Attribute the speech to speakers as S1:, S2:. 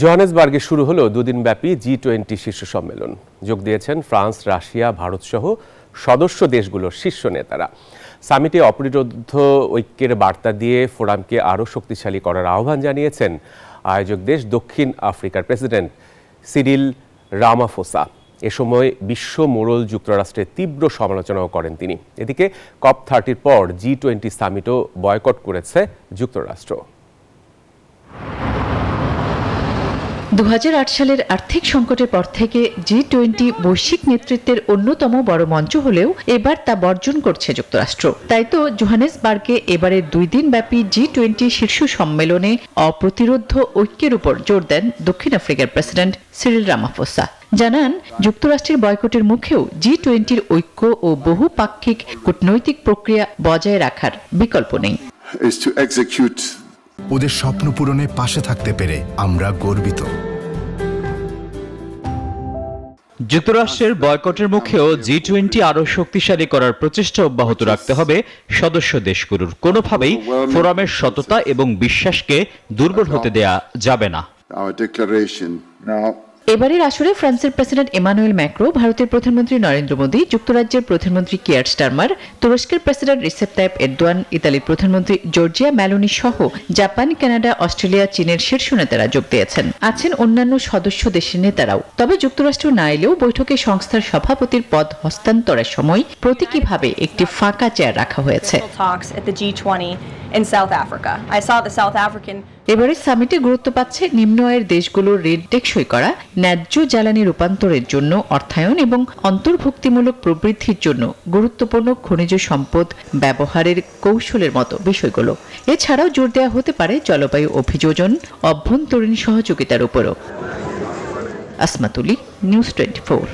S1: জোহানেসবার্গে শুরু হলো দুদিনব্যাপী G20 শীর্ষ সম্মেলন। যোগ দিয়েছেন ফ্রান্স, রাশিয়া, ভারত সহ সদস্য দেশগুলোর শীর্ষ নেতারা। সামিটে অপরিরোধ ঐক্যের বার্তা দিয়ে ফোরামকে আরও শক্তিশালী করার আহ্বান জানিয়েছেন আয়োজক দেশ দক্ষিণ আফ্রিকার প্রেসিডেন্ট সিরিল রামাফোসা। এ সময় বিশ্ব মোড়ল যুক্তরাষ্ট্রের তীব্র সমালোচনাও করেন তিনি। এদিকে COP30 পর G20 সামিটও বয়কট করেছে যুক্তরাষ্ট্র।
S2: 2008 সালের আর্থিক সংকটের পর থেকে G20 বৈশ্বিক নেতৃত্বের অন্যতম বড় মঞ্চ হলেও এবার তা বর্জন করছে যুক্তরাষ্ট্র। তাই তো জোহানেসবার্গে এবারের 2 দিন ব্যাপী G20 শীর্ষ সম্মেলনে অপ্রতিরোধ্য ঐক্যের উপর জোর দেন দক্ষিণ আফ্রিকার প্রেসিডেন্ট সিরিল রামাফোসা। জানান, যুক্তরাষ্ট্রের বয়কটের মুখেও G20-র ঐক্য ও বহুপাক্ষিক কূটনৈতিক প্রক্রিয়া বজায় রাখার বিকল্প নেই।
S3: ওদের স্বপ্ন পূরণে পাশে থাকতে পেরে আমরা গর্বিত।
S4: যুক্তরাষ্ট্রের বয়কটের মুখেও G20 আরও শক্তিশালী করার প্রচেষ্টা অব্যাহত রাখতে হবে সদস্য দেশগুলোর। কোনোভাবেই ফোরামের সততা এবং বিশ্বাসকে দুর্বল হতে দেয়া যাবে না।
S2: এবারের আসরে ফ্রান্সের প্রেসিডেন্ট ইমানুয়েল ম্যাক্রো, ভারতের প্রধানমন্ত্রী নরেন্দ্র মোদী, যুক্তরাজ্যের প্রধানমন্ত্রী কিয়ার স্টারমার, তুরস্কের প্রেসিডেন্ট রিসেপ তাইপ এরদোয়ান, ইতালির প্রধানমন্ত্রী জর্জিয়া মেলোনি সহ জাপান, কানাডা, অস্ট্রেলিয়া, চীনের শীর্ষ নেতারা যোগ দিয়েছেন। আছেন অন্যান্য সদস্য দেশের নেতারাও। তবে যুক্তরাষ্ট্র না এলেও বৈঠকে সংস্থার সভাপতির পদ হস্তান্তরের সময় প্রতীকীভাবে একটি ফাঁকা চেয়ার রাখা হয়েছে। এবারে সামিটে গুরুত্ব পাচ্ছে নিম্ন আয়ের দেশগুলোর ঋণ টেকসই করা, ন্যায্য জ্বালানি রূপান্তরের জন্য অর্থায়ন এবং অন্তর্ভুক্তিমূলক প্রবৃদ্ধির জন্য গুরুত্বপূর্ণ খনিজ সম্পদ ব্যবহারের কৌশলের মতো বিষয়গুলো। এছাড়াও জোর দেওয়া হতে পারে জলবায়ু অভিযোজন, অভ্যন্তরীণ সহযোগিতার উপরও। আসমাতুলি, নিউজ 24।